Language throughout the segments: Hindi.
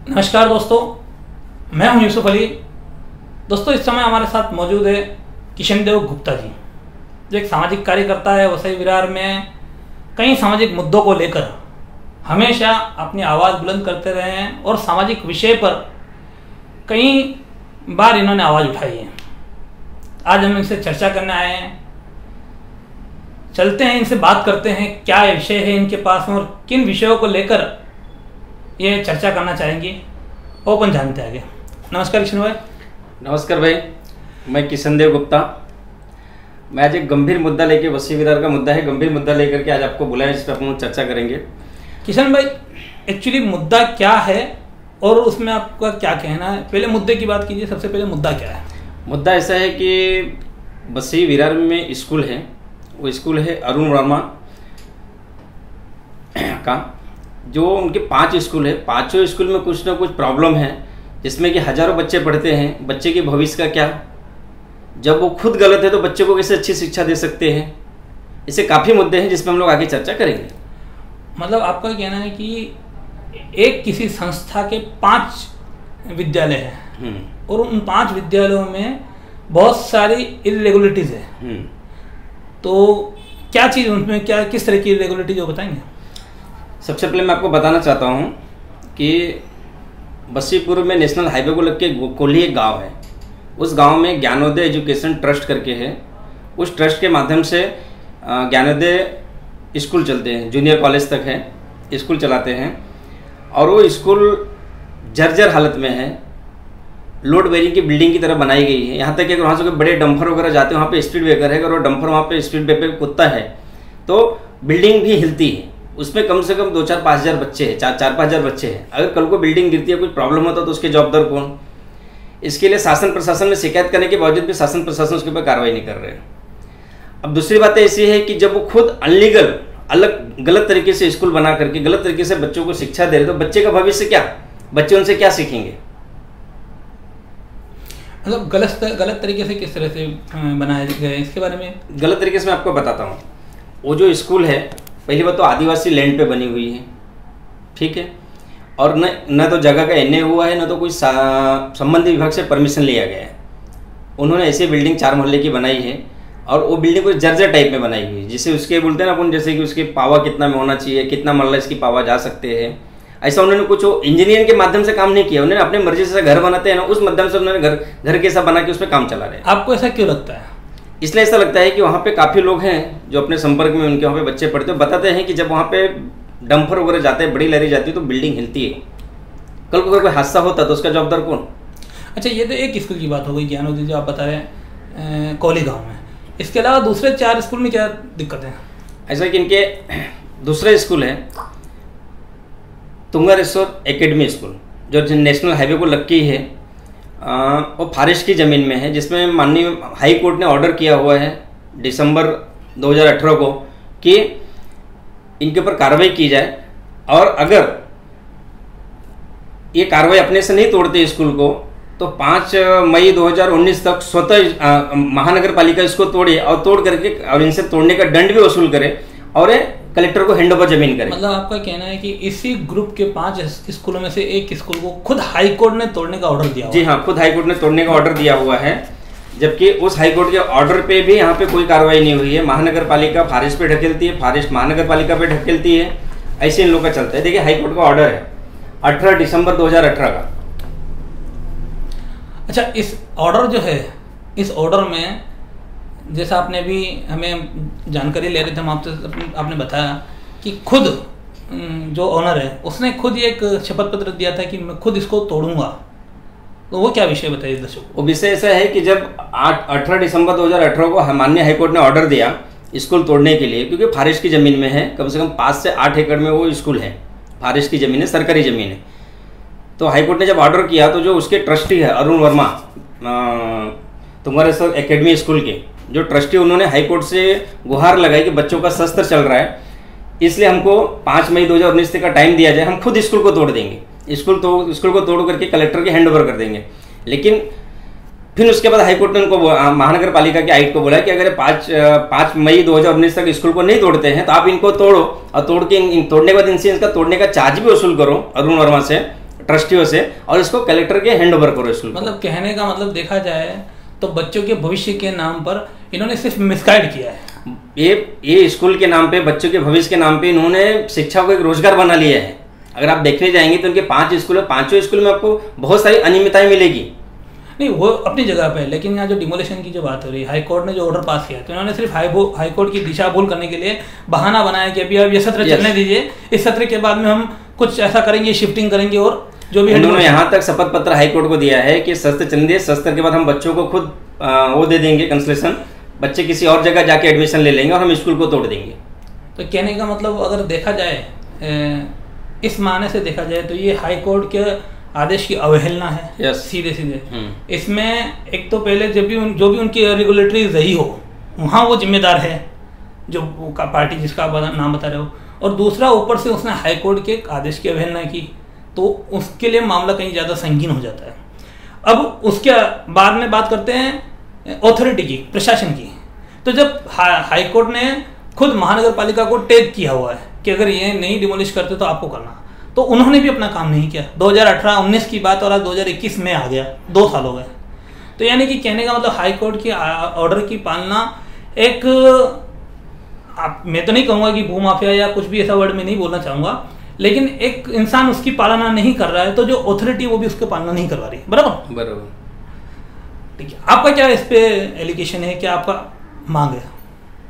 नमस्कार दोस्तों, मैं हूं यूसुफ अली। दोस्तों, इस समय हमारे साथ मौजूद है किशन देव गुप्ता जी, जो एक सामाजिक कार्यकर्ता है। वसई विरार में कई सामाजिक मुद्दों को लेकर हमेशा अपनी आवाज़ बुलंद करते रहे हैं और सामाजिक विषय पर कई बार इन्होंने आवाज़ उठाई है। आज हम इनसे चर्चा करने आए हैं। चलते हैं, इनसे बात करते हैं क्या विषय है इनके पास में और किन विषयों को लेकर ये चर्चा करना चाहेंगे। ओपन जानते हैं आगे। नमस्कार किशन भाई। नमस्कार भाई, मैं किशन देव गुप्ता। मैं आज एक गंभीर मुद्दा लेके, वसई विरार का मुद्दा है, गंभीर मुद्दा लेकर के आज आपको बुलाया, इस पर अपन चर्चा करेंगे। किशन भाई, एक्चुअली मुद्दा क्या है और उसमें आपका क्या कहना है? पहले मुद्दे की बात कीजिए। सबसे पहले मुद्दा क्या है? मुद्दा ऐसा है कि वसई विरार में स्कूल है, वो स्कूल है अरुण वर्मा का। जो उनके 5 स्कूल है, पाँचों स्कूल में कुछ ना कुछ प्रॉब्लम है, जिसमें कि हजारों बच्चे पढ़ते हैं। बच्चे के भविष्य का क्या? जब वो खुद गलत है तो बच्चे को कैसे अच्छी शिक्षा दे सकते हैं? ऐसे काफ़ी मुद्दे हैं जिसमें हम लोग आगे चर्चा करेंगे। मतलब आपका कहना है कि एक किसी संस्था के 5 विद्यालय हैं और उन 5 विद्यालयों में बहुत सारी इरेगुलरिटीज़ है, तो क्या चीज़ उनमें, क्या किस तरह की इरेगुलरिटीज हो, बताएंगे? सबसे पहले मैं आपको बताना चाहता हूँ कि बसीपुर में नेशनल हाईवे को लग के कोल्ही एक गाँव है। उस गांव में ज्ञानोदय एजुकेशन ट्रस्ट करके है। उस ट्रस्ट के माध्यम से ज्ञानोदय स्कूल चलते हैं, जूनियर कॉलेज तक है, स्कूल चलाते हैं। और वो स्कूल जर्जर हालत में है, लोड बेरिंग की बिल्डिंग की तरह बनाई गई है। यहाँ तक कि अगर वहाँ से बड़े डंपर वगैरह जाते हैं, वहाँ पे स्पीड ब्रेकर है, अगर वो डंपर वहाँ पे स्पीड ब्रेकर कुत्ता है तो बिल्डिंग भी हिलती है। उसमें कम से कम 2-4-5 हज़ार बच्चे हैं, 4-5 हज़ार बच्चे हैं। अगर कल को बिल्डिंग गिरती है, कुछ प्रॉब्लम होता है तो उसके जवाबदार कौन? इसके लिए शासन प्रशासन में शिकायत करने के बावजूद भी शासन प्रशासन उसके ऊपर कार्रवाई नहीं कर रहे हैं। अब दूसरी बात ऐसी है कि जब वो खुद अनलीगल, अलग गलत तरीके से स्कूल बना करके गलत तरीके से बच्चों को शिक्षा दे रहे, तो बच्चे का भविष्य क्या? बच्चे उनसे क्या सीखेंगे? मतलब गलत तरीके से किस तरह से बनाए गए, इसके बारे में? गलत तरीके से मैं आपको बताता हूँ। वो जो स्कूल है, पहली बात तो आदिवासी लैंड पे बनी हुई है, ठीक है। और न तो जगह का एनए हुआ है, न तो कोई संबंधित विभाग से परमिशन लिया गया है। उन्होंने ऐसी बिल्डिंग 4 मोहल्ले की बनाई है और वो बिल्डिंग को जर्जर टाइप में बनाई हुई है, जिसे उसके बोलते हैं ना अपन, जैसे कि उसके पावा कितना में होना चाहिए, कितना मरला इसकी पावा जा सकते हैं। ऐसा उन्होंने कुछ इंजीनियरिंग के माध्यम से काम नहीं किया। उन्होंने अपने मर्जी से घर बनाते हैं ना, उस माध्यम से उन्होंने घर कैसा बना के उस पर काम चला रहे हैं। आपको ऐसा क्यों लगता है? इसलिए ऐसा लगता है कि वहाँ पे काफ़ी लोग हैं जो अपने संपर्क में, उनके वहाँ पे बच्चे पढ़ते हैं, बताते हैं कि जब वहाँ पे डंपर वगैरह जाते हैं, बड़ी लहरी जाती है तो बिल्डिंग हिलती है। कल को अगर कोई हादसा होता तो उसका जवाबदार कौन? अच्छा, ये तो एक स्कूल की बात हो गई, ज्ञानोदय जो आप बता रहे हैं कोली गाँव में। इसके अलावा दूसरे 4 स्कूल में क्या दिक्कत है? ऐसा कि इनके दूसरे स्कूल है तुंगारेश्वर एकेडमी स्कूल, जो नेशनल हाईवे को लग के है। वो फारिश की ज़मीन में है, जिसमें माननीय हाई कोर्ट ने ऑर्डर किया हुआ है दिसंबर 2018 को कि इनके ऊपर कार्रवाई की जाए। और अगर ये कार्रवाई अपने से नहीं तोड़ते स्कूल को, तो 5 मई 2019 तक स्वतः महानगर पालिका इसको तोड़े और तोड़ करके और इनसे तोड़ने का दंड भी वसूल करे और कलेक्टर को हैंडओवर जमीन करे। मतलब आपका कहना है कि इसी ग्रुप के 5 स्कूलों में से एक स्कूल को खुद हाई कोर्ट ने तोड़ने का ऑर्डर दिया हुआ? जी हाँ, खुद हाई कोर्ट ने तोड़ने का ऑर्डर दिया हुआ है, जबकि उस हाई कोर्ट के ऑर्डर पे भी यहाँ पे कोई कार्रवाई नहीं हुई है। महानगर पालिका फारिश पे ढकेलती है, फारिश महानगर पालिका पे ढकेलती है, ऐसे इन लोग का चलता है। देखिए, हाई कोर्ट का ऑर्डर है 18 दिसंबर 2018 का। अच्छा, इस ऑर्डर जो है, इस ऑर्डर में जैसा आपने भी हमें जानकारी ले रहे थे हम आपसे, आपने बताया कि खुद जो ओनर है उसने खुद ही एक शपथ पत्र दिया था कि मैं खुद इसको तोड़ूंगा। तो वो क्या विषय बताइए दर्शकों को। वो विषय ऐसा है कि जब 18 दिसंबर 2018 को माननीय हाईकोर्ट ने ऑर्डर दिया स्कूल तोड़ने के लिए, क्योंकि फारिश की ज़मीन में है, कम से कम 5 से 8 एकड़ में वो स्कूल है, फारिश की ज़मीन है, सरकारी ज़मीन है। तो हाईकोर्ट ने जब ऑर्डर किया तो जो उसके ट्रस्टी है अरुण वर्मा, तुंगारेश्वर एकेडमी स्कूल के जो ट्रस्टी, उन्होंने हाईकोर्ट से गुहार लगाई कि बच्चों का शस्त्र चल रहा है, इसलिए हमको 5 मई 2019 तक का टाइम दिया जाए, हम खुद स्कूल को तोड़ देंगे, स्कूल को तोड़ करके कलेक्टर के हैंड ओवर कर देंगे। लेकिन फिर उसके बाद हाईकोर्ट ने उनको महानगर पालिका के आयुक्त को बोला कि अगर 5 मई 2019 तक स्कूल को नहीं तोड़ते हैं तो आप इनको तोड़ो, और तोड़ने के बाद इनसे इसका तोड़ने का चार्ज भी वसूल करो अरुण वर्मा से, ट्रस्टियों से और इसको कलेक्टर के हैंड ओवर करो स्कूल। मतलब कहने का मतलब देखा जाए तो बच्चों के भविष्य के नाम पर इन्होंने सिर्फ मिसगाइड किया है। ये स्कूल के नाम पे, बच्चों के भविष्य के नाम पे इन्होंने शिक्षा को एक रोजगार बना लिया है। अगर आप देखने जाएंगे तो उनके 5 स्कूल है, 5 स्कूल में आपको बहुत सारी अनियमितताएं मिलेगी। नहीं, वो अपनी जगह पे है, लेकिन यहाँ जो डिमोलिशन की जो बात हो रही है, हाई कोर्ट ने जो ऑर्डर पास किया तो इन्होंने सिर्फ हाई कोर्ट की दिशा भूल करने के लिए बहाना बनाया कि अभी अब ये सत्र चलने दीजिए, इस सत्र के बाद में हम कुछ ऐसा करेंगे, शिफ्टिंग करेंगे और जो भी उन्होंने यहाँ तक शपथ पत्र हाई कोर्ट को दिया है कि सत्र चलने दीजिए, सत्र के बाद हम बच्चों को खुद वो दे देंगे कंसलेशन, बच्चे किसी और जगह जाके एडमिशन ले लेंगे और हम स्कूल को तोड़ देंगे। तो कहने का मतलब अगर देखा जाए इस मायने से देखा जाए तो ये हाई कोर्ट के आदेश की अवहेलना है। सीधे सीधे इसमें एक तो पहले जो भी उनकी रेगुलेटरी रही हो वहाँ वो जिम्मेदार है, जो पार्टी जिसका नाम बता रहे हो, और दूसरा ऊपर से उसने हाई कोर्ट के आदेश की अवहेलना की, तो उसके लिए मामला कहीं ज़्यादा संगीन हो जाता है। अब उसके बाद में बात करते हैं ऑथोरिटी की, प्रशासन की। तो जब हाई कोर्ट ने खुद महानगर पालिका को टैग किया हुआ है कि अगर ये नहीं डिमोलिश करते तो आपको करना, तो उन्होंने भी अपना काम नहीं किया। 2018-19 की बात और आज 2021 में आ गया, 2 साल हो गए। तो यानी कि कहने का मतलब हाई कोर्ट की ऑर्डर की पालना एक, मैं तो नहीं कहूँगा कि भूमाफिया या कुछ भी ऐसा वर्ड में नहीं बोलना चाहूँगा, लेकिन एक इंसान उसकी पालना नहीं कर रहा है तो जो अथॉरिटी वो भी उसकी पालना नहीं करवा रही। बराबर। ठीक है, आपका क्या इस पे एलिगेशन है, क्या आपका मांग है?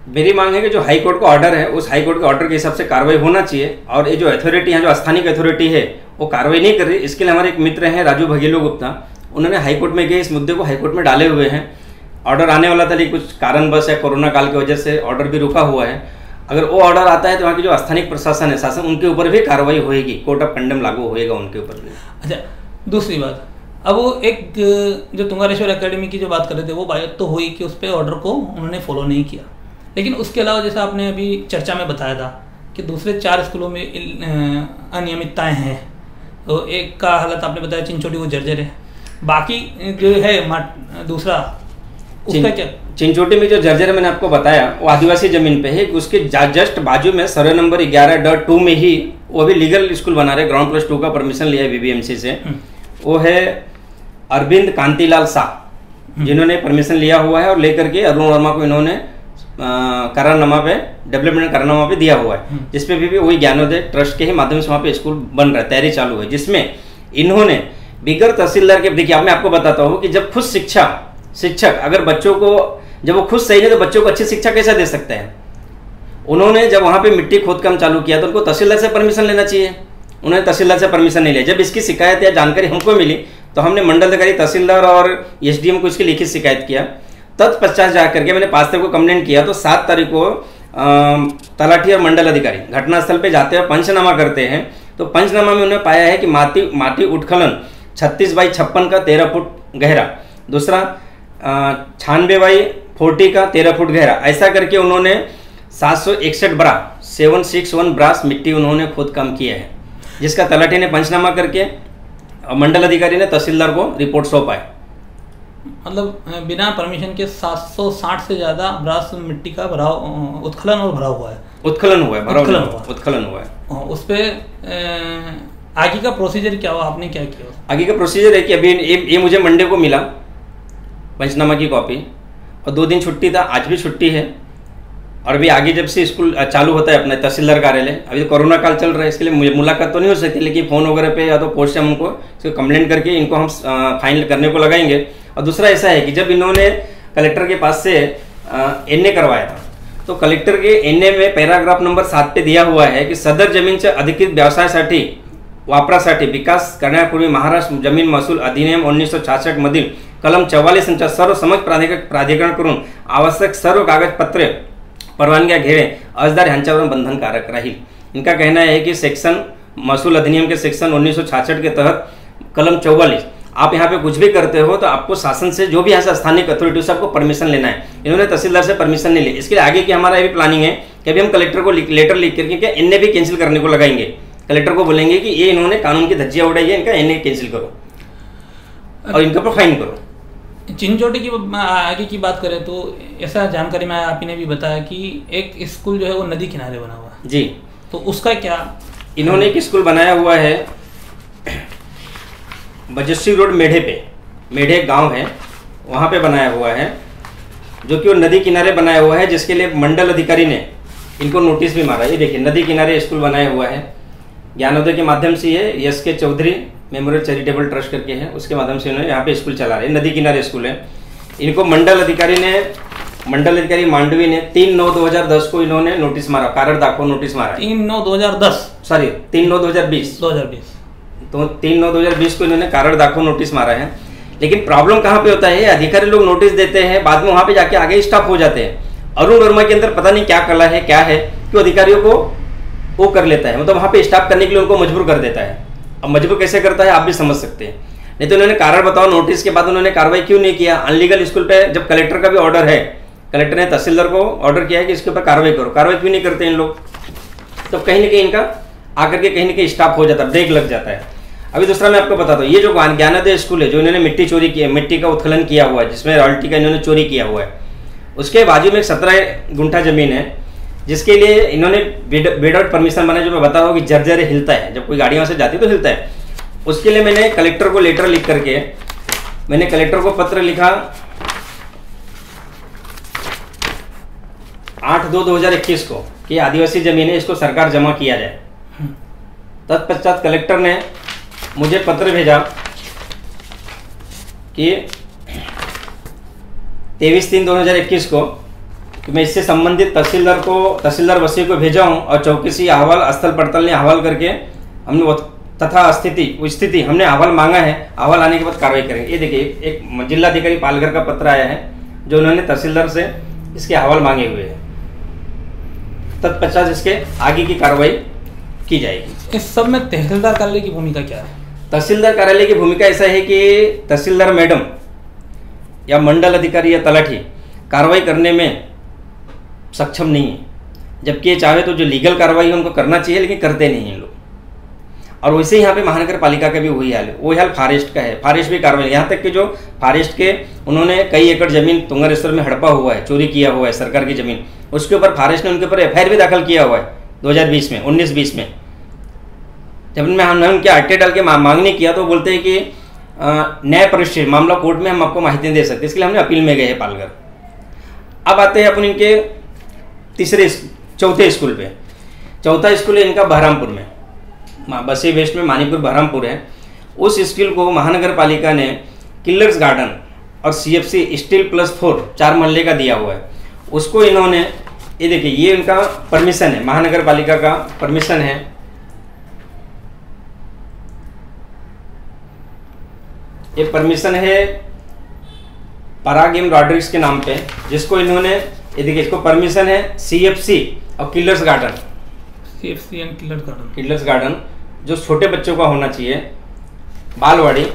मेरी मांग है कि जो हाई कोर्ट का ऑर्डर है उस हाई कोर्ट के ऑर्डर के हिसाब से कार्रवाई होना चाहिए, और ये जो अथॉरिटी है, जो स्थानिक अथॉरिटी है, वो कार्रवाई नहीं कर रही। इसके लिए हमारे एक मित्र हैं राजू भगेलो गुप्ता, उन्होंने हाई कोर्ट में गए, इस मुद्दे को हाई कोर्ट में डाले हुए हैं। ऑर्डर आने वाला था लेकिन कुछ कारणवश है, कोरोना काल की वजह से ऑर्डर भी रुका हुआ है। अगर वो ऑर्डर आता है तो वहाँ की जो स्थानिक प्रशासन है, शासन, उनके ऊपर भी कार्रवाई होगी, कोर्ट ऑफ कंडेम लागू होएगा उनके ऊपर भी। अच्छा, दूसरी बात, अब वो एक जो तुंगारेश्वर एकेडमी की जो बात कर रहे थे वो बात तो हुई कि उस पर ऑर्डर को उन्होंने फॉलो नहीं किया, लेकिन उसके अलावा जैसा आपने अभी चर्चा में बताया था कि दूसरे 4 स्कूलों में अनियमितताएं हैं। तो एक का हालत आपने बताया चिंचोटी वो जर्जर है, बाकी जो है दूसरा उसका क्या? चिंचोटी में जो जर्जर मैंने आपको बताया वो आदिवासी जमीन पे है, उसके जस्ट बाजू में सर्वे नंबर 11.2 में ही वो भी लीगल स्कूल बना रहे, ग्राउंड प्लस 2 का परमिशन लिया है बीबीएमसी से। वो है अरविंद कांतिलाल शाह, जिन्होंने परमिशन लिया हुआ है और लेकर के अरुण वर्मा को इन्होंने करारनामा पे, डेवलपमेंट करारनामा पे दिया हुआ है, जिसपे भी वही ज्ञानोदय ट्रस्ट के ही माध्यम से वहाँ पे स्कूल बन रहा है, तैयारी चालू है, जिसमें इन्होंने बिगर तहसीलदार के, देखिए मैं आपको बताता हूँ कि जब खुद शिक्षक अगर बच्चों को, जब वो खुद सही है तो बच्चों को अच्छी शिक्षा कैसे दे सकते हैं। उन्होंने जब वहाँ पे मिट्टी खोदकाम चालू किया तो उनको तहसीलदार से परमिशन लेना चाहिए, उन्होंने तहसीलदार से परमिशन नहीं लिया। जब इसकी शिकायत या जानकारी हमको मिली तो हमने मंडल अधिकारी, तहसीलदार और एसडीएम को इसकी लिखित शिकायत किया। तत्पश्चात जाकर के मैंने 5 तारीख को कंप्लेंट किया, तो 7 तारीख को तलाठी और मंडल अधिकारी घटनास्थल पे जाते हैं, पंचनामा करते हैं। तो पंचनामा में उन्होंने पाया है कि माटी उत्खनन 36 बाई 56 का 13 फुट गहरा, दूसरा 96 बाई 40 का 13 फुट गहरा, ऐसा करके उन्होंने 761 ब्रा 761 ब्रास मिट्टी उन्होंने खुद काम किया है, जिसका तलाठी ने पंचनामा करके मंडल अधिकारी ने तहसीलदार को रिपोर्ट सौंपा है। मतलब बिना परमिशन के 760 से ज्यादा ब्रास मिट्टी का भराव, उत्खनन और भराव हुआ है। उत्खनन हुआ है। उस पे आगे का प्रोसीजर क्या हुआ, आपने क्या किया? आगे का प्रोसीजर है कि अभी ये मुझे मंडे को मिला पंचनामा की कॉपी, और 2 दिन छुट्टी था, आज भी छुट्टी है। और अभी आगे जब से स्कूल चालू होता है अपना तहसीलदार कार्यालय, अभी तो कोरोना काल चल रहा है, इसके लिए मुलाकात तो नहीं हो सकती, लेकिन फ़ोन वगैरह पे या तो पोस्ट से हम उनको कंप्लेंट करके इनको हम फाइनल करने को लगाएंगे। और दूसरा ऐसा है कि जब इन्होंने कलेक्टर के पास से एनए करवाया था, तो कलेक्टर के एनए में पैराग्राफ नंबर 7 पे दिया हुआ है की सदर जमीनच्या अधिकृत व्यवसायासाठी वापरासाठी विकास करण्यापूर्वी महाराष्ट्र जमीन महसूल अधिनियम 1966 मधील कलम 44 सर्व समज प्राधिकरण करून आवश्यक सर्व कागजपत्रे परवानग्या घेणे अर्जदार यांच्यावर बंधनकारक राहील। इनका कहना है कि सेक्शन महसूल अधिनियम के सेक्शन 1966 के तहत कलम 44, आप यहाँ पे कुछ भी करते हो तो आपको शासन से, जो भी यहाँ से स्थानिक अथॉरिटी से आपको परमिशन लेना है। इन्होंने तहसीलदार से परमिशन नहीं ली। इसके लिए आगे की हमारा ये भी प्लानिंग है कि अभी हम कलेक्टर को लेटर लिख करके क्या एनए भी कैंसिल करने को लगाएंगे। कलेक्टर को बोलेंगे कि ये इन्होंने कानून की धज्जियां उड़ाई है, इनका एनए कैंसिल करो और इनका पर फाइन करो। चिंचोटी की आगे की बात करें तो ऐसा जानकारी में आप ही ने भी बताया कि एक स्कूल जो है वो नदी किनारे बना हुआ है। जी, तो उसका क्या? इन्होंने एक स्कूल बनाया हुआ है बजस्वी रोड मेढे पे, मेढे गांव है, वहाँ पे बनाया हुआ है, जो कि वो नदी किनारे बनाया हुआ है, जिसके लिए मंडल अधिकारी ने इनको नोटिस भी मारा। ये देखिए नदी किनारे स्कूल बनाया हुआ है, ज्ञानोदय के माध्यम से ये SK Chaudhary memorial charitable trust करके है, उसके माध्यम से इन्होंने यहाँ पे स्कूल चला रहे हैं, नदी किनारे स्कूल है। इनको मंडल अधिकारी मांडवी ने 3/9/2010 को इन्होंने नोटिस मारा, कारण दाखो नोटिस मारा। 3/9/2010 सॉरी 3/9/2020 तो 3/9/2020 को इन्होंने कारण दाखो नोटिस मारा है। लेकिन प्रॉब्लम कहाँ पे होता है, अधिकारी लोग नोटिस देते हैं, बाद में वहाँ पे जाके आगे स्टॉप हो जाते हैं। अरुण वर्मा के अंदर पता नहीं क्या कला है, क्या है कि अधिकारियों को वो कर लेता है, मतलब वहाँ पे स्टॉप करने के लिए उनको मजबूर कर देता है। अब मजबूर कैसे करता है आप भी समझ सकते हैं। नहीं तो इन्होंने कारण बताओ, नोटिस के बाद उन्होंने कार्रवाई क्यों नहीं किया। अनलीगल स्कूल पे जब कलेक्टर का भी ऑर्डर है, कलेक्टर ने तहसीलदार को ऑर्डर किया है कि इसके ऊपर कार्रवाई करो, कार्रवाई क्यों नहीं करते इन लोग। तो कहीं ना कहीं इनका आकर के कहीं ना कहीं स्टॉप हो जाता है, ब्रेक लग जाता है। अभी दूसरा मैं आपको बताता हूँ, ये जो ज्ञानोदय स्कूल है, जो इन्होंने मिट्टी चोरी की है, मिट्टी का उत्खनन किया हुआ है, जिसमें रॉयल्टी का इन्होंने चोरी किया हुआ है, उसके बाजू में 17 गुंठा जमीन है, जिसके लिए इन्होंने विदाउट परमिशन बनाया, जो मैं बता रहा हूँ कि जर्जर हिलता है, जब कोई गाड़ी वहाँ से जाती है तो हिलता है। उसके लिए मैंने कलेक्टर को लेटर लिख करके, मैंने कलेक्टर को पत्र लिखा 8/2/2021 को कि आदिवासी जमीन है, इसको सरकार जमा किया जाए। तत्पश्चात कलेक्टर ने मुझे पत्र भेजा कि 23/3/2021 को कि मैं इससे संबंधित तहसीलदार वसी को भेजा हूं और चौकसी अहवाल स्थल पड़ताल ने अहवाल करके हमने तथा स्थिति हमने अहवाल मांगा है, अहवाल आने के बाद कार्रवाई करेंगे। ये देखिए एक जिलाधिकारी पालघर का पत्र आया है, जो उन्होंने तहसीलदार से इसके अहवाल मांगे हुए हैं। तत्पश्चात इसके आगे की कार्रवाई की जाएगी। इस सब में तहसीलदार कार्यालय की भूमिका क्या है? तहसीलदार कार्यालय की भूमिका ऐसा है कि तहसीलदार मैडम या मंडल अधिकारी या तलाठी कार्रवाई करने में सक्षम नहीं है, जबकि ये चाहे तो जो लीगल कार्रवाई है उनको करना चाहिए, लेकिन करते नहीं हैं लोग। और वैसे ही यहाँ पे महानगर पालिका का भी वही हाल है, वही हाल फॉरेस्ट का है। फॉरेस्ट भी कार्रवाई, यहाँ तक कि जो फॉरेस्ट के उन्होंने कई एकड़ जमीन तुंगारेश्वर में हड़पा हुआ है, चोरी किया हुआ है सरकार की जमीन, उसके ऊपर फॉरेस्ट ने उनके ऊपर FIR भी दाखिल किया हुआ है 2020 में 19-20 में। जब हमने उनके आटे डाल के मांगने किया तो बोलते हैं कि न्याय परिषद मामला कोर्ट में हम आपको माहिती दे सकते, इसके लिए हमने अपील में गए हैं पालघर। अब आते हैं अपन इनके चौथे स्कूल पे। चौथा स्कूल है इनका बहरामपुर में, बसी वेस्ट में मानीपुर बहरामपुर है। उस स्कूल को महानगर पालिका ने किलर्स गार्डन और CFC स्टील +4 4 महल्ले का दिया हुआ है। उसको इन्होंने, ये देखिए ये इनका परमिशन है, महानगर पालिका का परमिशन है। ये परमिशन है परागिम रॉड्रिक्स के नाम पे, जिसको इन्होंने, ये देखिए इसको परमिशन है CFC और killers garden, CFC and killers garden जो छोटे बच्चों का होना चाहिए, बालवाड़ी।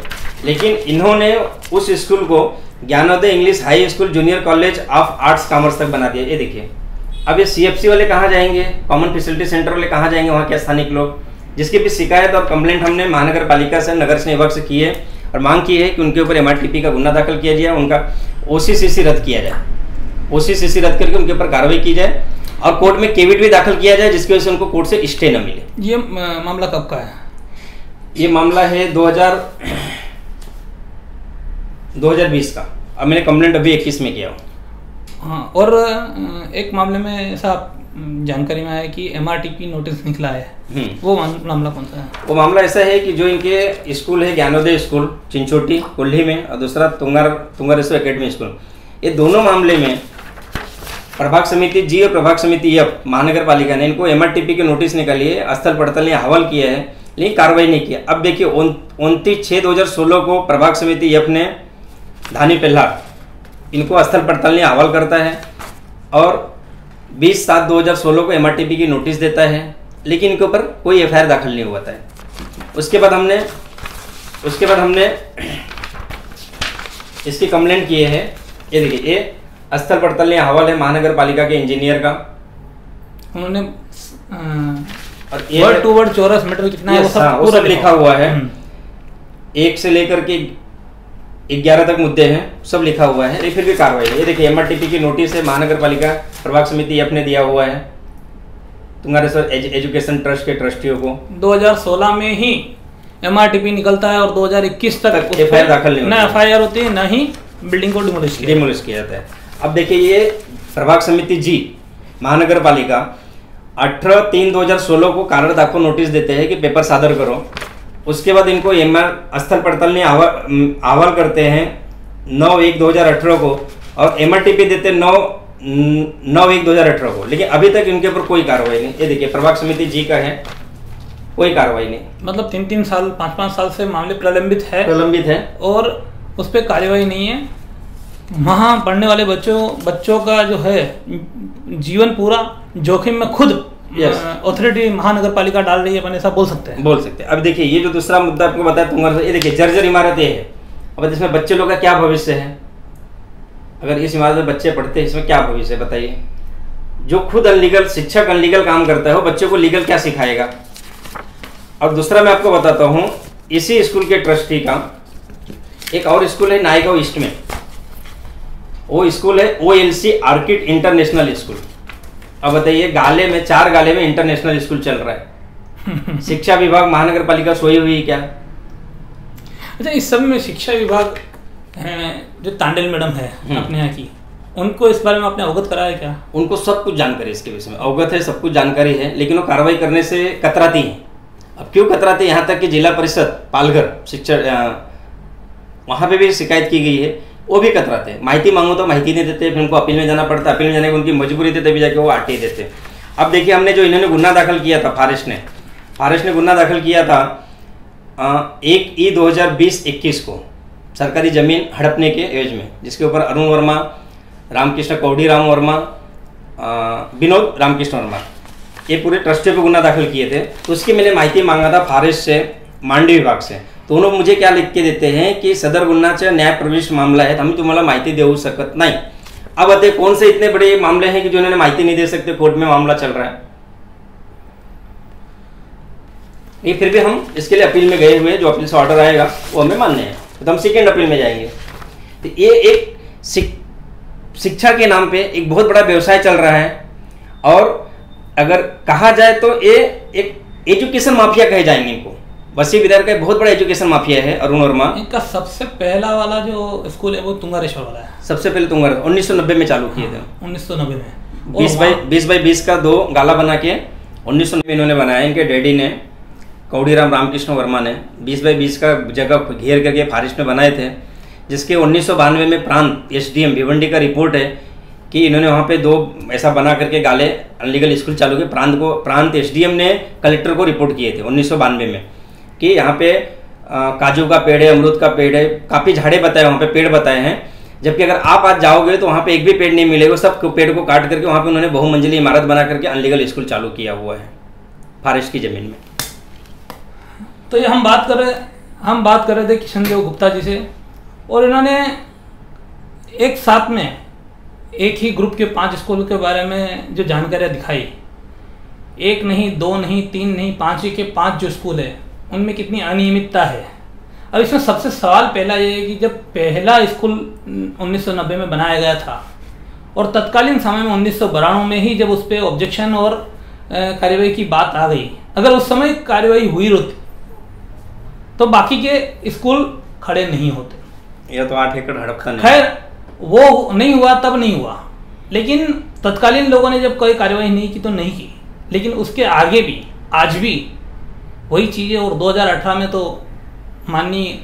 लेकिन इन्होंने उस स्कूल को Gyanodaya English high school junior college of arts commerce तक बना दिया। ये देखिए अब ये CFC वाले कहाँ जाएंगे, कॉमन फैसिलिटी सेंटर वाले कहाँ जाएंगे, वहाँ के स्थानिक लोग, जिसकी भी शिकायत और कंप्लेंट हमने महानगर पालिका से, नगर से विभाग से की है और मांग की है कि उनके ऊपर MRTP का गुना दाखिल किया जाए, उनका OCCC रद्द किया जाए, OCCC रद्द करके उनके ऊपर कार्रवाई की जाए और कोर्ट में केविट भी दाखिल किया जाए, जिसकी वजह से उनको कोर्ट से स्टे न मिले। ये मामला कब का है? ये मामला है 2020 का। अब मैंने कंप्लेंट अभी 21 में किया हूँ। हाँ, और एक मामले में ऐसा जानकारी में आया कि MRTP नोटिस निकला है, वो मामला कौन सा है? वो मामला ऐसा है कि जो इनके स्कूल है ज्ञानोदय स्कूल चिंचोटी कुल्ली में और दूसरा तुंगारेश्वर एकेडमी स्कूल, ये दोनों मामले में प्रभाग समिति G और प्रभाग समिति F महानगर पालिका ने इनको MRTP के नोटिस निकाली है, स्थल पड़ताल ने हवाल किया है, लेकिन कार्रवाई नहीं किया। अब देखिए 29/6/2016 को प्रभाग समिति F ने धानी पेल्हार इनको स्थल पड़ताल ने हवाल करता है और 20/7/2016 को MRTP की नोटिस देता है, लेकिन इनके ऊपर कोई FIR दाखिल नहीं हुआ था। उसके बाद हमने इसकी कंप्लेंट किए है। ये देखिए ये स्थल पड़ताल ने हवाल है महानगर पालिका के इंजीनियर का, उन्होंने और वर्ड टू वर्ड चौरस मीटर कितना है वो सब लिखा हुआ है। 1 से लेकर के 11 तक मुद्दे हैं, सब लिखा हुआ है, फिर भी कार्रवाई है। ये देखिए MRTP की नोटिस है, महानगर पालिका प्रभाग समिति F ने दिया हुआ है तुंगारेश्वर एजुकेशन ट्रस्ट के ट्रस्टियों को। 2016 में ही MRTP निकलता है और 2021 तक FIR दाखिल नहीं ना FIR होती है, ना ही बिल्डिंग को डिमोलिश किया जाता है। अब देखिए, ये प्रभाग समिति जी महानगर पालिका 18/3/2016 को कारण दाखो नोटिस देते हैं कि पेपर सादर करो। उसके बाद इनको MR स्थल पड़ताल में अहवाल करते हैं 9/1/2018 को, और MRTP देते हैं 9/1/2018 को, लेकिन अभी तक इनके ऊपर कोई कार्रवाई नहीं। ये देखिए, प्रभाग समिति जी का है, कोई कार्रवाई नहीं। मतलब 3-3 साल 5-5 साल से मामले प्रलंबित है और उस पर कार्रवाई नहीं है। वहाँ पढ़ने वाले बच्चों का जो है जीवन पूरा जोखिम में खुद अथॉरिटी महानगर पालिका डाल रही है, अपन ऐसा बोल सकते हैं। अब देखिए, ये जो दूसरा मुद्दा आपको बताया तुंगर, ये देखिए जर्जर इमारतें है। अब इसमें बच्चे लोग का क्या भविष्य है? अगर इस इमारत में बच्चे पढ़ते हैं, इसमें क्या भविष्य है बताइए? जो खुद अनलीगल शिक्षक अनलीगल काम करता है, वो बच्चों को लीगल क्या सिखाएगा? और दूसरा मैं आपको बताता हूँ, इसी स्कूल के ट्रस्टी का एक और स्कूल है नायगांव ईस्ट में, वो स्कूल है OLC आर्किड इंटरनेशनल स्कूल। अब बताइए, 4 गाले में इंटरनेशनल स्कूल चल रहा है। शिक्षा विभाग महानगर पालिका सोई हुई है क्या? अच्छा, इस सब में शिक्षा विभाग जो तांडेल मैडम है अपने यहाँ की, उनको इस बारे में आपने अवगत कराया क्या? उनको सब कुछ जानकारी इसके विषय में अवगत है, सब कुछ जानकारी है, लेकिन वो कार्रवाई करने से कतराती है। अब क्यों कतराती है? यहाँ तक कि जिला परिषद पालघर शिक्षा वहाँ पे भी शिकायत की गई है, वो भी कतराते हैं। माहिती मांगो तो माहिती नहीं देते, फिर उनको अपील में जाना पड़ता है, अपील में जाने की उनकी मजबूरी थी, तभी जाके वो RTI देते। अब देखिए, हमने जो इन्होंने गुन्ना दाखिल किया था, फारिश ने गुन्ना दाखिल किया था 1/2021 को सरकारी जमीन हड़पने के एवज में, जिसके ऊपर अरुण वर्मा, रामकृष्ण कौड़ी राम वर्मा, विनोद रामकृष्ण वर्मा, ये पूरे ट्रस्टी पे गुन्हा दाखिल किए थे। तो उसकी मैंने माहिती मांगा था फारिश से, मांडवी विभाग से। तो उन्होंने मुझे क्या लिख के देते हैं कि सदर गुन्हाचा न्याय प्रविष्ट मामला है, हम तुम्हाला माहिती देऊ सकत नहीं। अब बताइए, कौन से इतने बड़े मामले हैं कि जो इन्होंने माहिती नहीं दे सकते? कोर्ट में मामला चल रहा है, ये फिर भी हम इसके लिए अपील में गए हुए हैं। जो अपील से ऑर्डर आएगा वो हमें मानने हैं, तो हम सेकेंड अपील में जाएंगे। तो ये एक शिक्षा के नाम पे एक बहुत बड़ा व्यवसाय चल रहा है, और अगर कहा जाए तो ये एक एजुकेशन माफिया कहे जाएंगे इनको। वसी विद्यालय का बहुत बड़ा एजुकेशन माफिया है अरुण वर्मा। इनका सबसे पहला वाला जो स्कूल है वो तुंगारेश्वर वाला है। सबसे पहले 1990 में चालू किए थे। 1990 में 20x20 का 2 गाला बना के 1990 में इन्होंने बनाया। इनके डैडी ने, कौड़ीराम रामकृष्ण वर्मा ने 20x20 का जगह घेर करके फारिश में बनाए थे, जिसके 1992 में प्रांत SDM भिवंडी का रिपोर्ट है कि इन्होंने वहाँ पे 2 ऐसा बना करके गाले अनलीगल स्कूल चालू किए। प्रांत SDM ने कलेक्टर को रिपोर्ट किए थे 1992 में कि यहाँ पे काजू का पेड़ है, अमरूद का पेड़ है, काफ़ी झाड़े बताए, वहाँ पे पेड़ बताए हैं। जबकि अगर आप आज जाओगे तो वहाँ पे एक भी पेड़ नहीं मिलेगा। सब पेड़ को काट करके वहाँ पे उन्होंने बहुमंजिली इमारत बना करके अनलीगल स्कूल चालू किया हुआ है फारिश की ज़मीन में। तो ये हम बात कर रहे थे किशन देव गुप्ता जी से, और इन्होंने एक साथ में एक ही ग्रुप के 5 स्कूलों के बारे में जो जानकारियाँ दिखाई, 1 नहीं 2 नहीं 3 नहीं 5 के 5 जो स्कूल है उनमें कितनी अनियमितता है। अब इसमें सबसे सवाल पहला ये है कि जब पहला स्कूल 1990 में बनाया गया था और तत्कालीन समय में 1992 में ही जब उस पर ऑब्जेक्शन और कार्यवाही की बात आ गई, अगर उस समय कार्यवाही हुई होती तो बाकी के स्कूल खड़े नहीं होते। या तो 8 एकड़ हड़पता नहीं। खैर वो नहीं हुआ, तब नहीं हुआ, लेकिन तत्कालीन लोगों ने जब कोई कार्यवाही नहीं की तो नहीं की, लेकिन उसके आगे भी आज भी वही चीज़ें। और 2018 में तो माननीय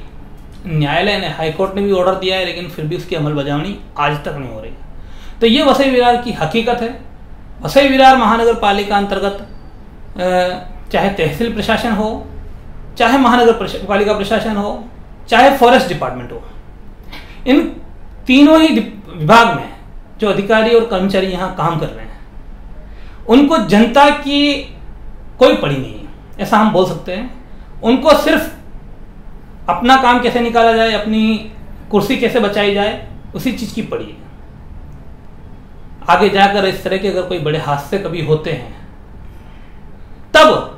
न्यायालय ने, हाईकोर्ट ने भी ऑर्डर दिया है, लेकिन फिर भी उसकी अमलबजावनी आज तक नहीं हो रही। तो ये वसई विरार की हकीकत है। वसई विरार महानगर पालिका अंतर्गत चाहे तहसील प्रशासन हो, चाहे महानगर पालिका प्रशासन हो, चाहे फॉरेस्ट डिपार्टमेंट हो, इन तीनों ही विभाग में जो अधिकारी और कर्मचारी यहाँ काम कर रहे हैं उनको जनता की कोई पड़ी नहीं है, ऐसा हम बोल सकते हैं। उनको सिर्फ अपना काम कैसे निकाला जाए, अपनी कुर्सी कैसे बचाई जाए, उसी चीज की पड़ी है। आगे जाकर इस तरह के अगर कोई बड़े हादसे कभी होते हैं तब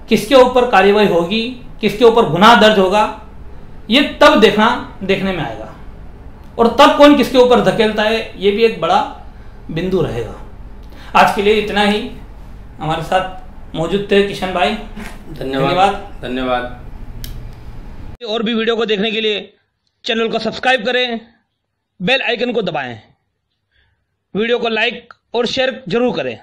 किसके ऊपर कार्यवाही होगी, किसके ऊपर गुनाह दर्ज होगा, ये तब देखने में आएगा, और तब कौन किसके ऊपर धकेलता है ये भी एक बड़ा बिंदु रहेगा। आज के लिए इतना ही। हमारे साथ मौजूद थे किशन भाई, धन्यवाद। और भी वीडियो को देखने के लिए चैनल को सब्सक्राइब करें, बेल आइकन को दबाएं, वीडियो को लाइक और शेयर जरूर करें।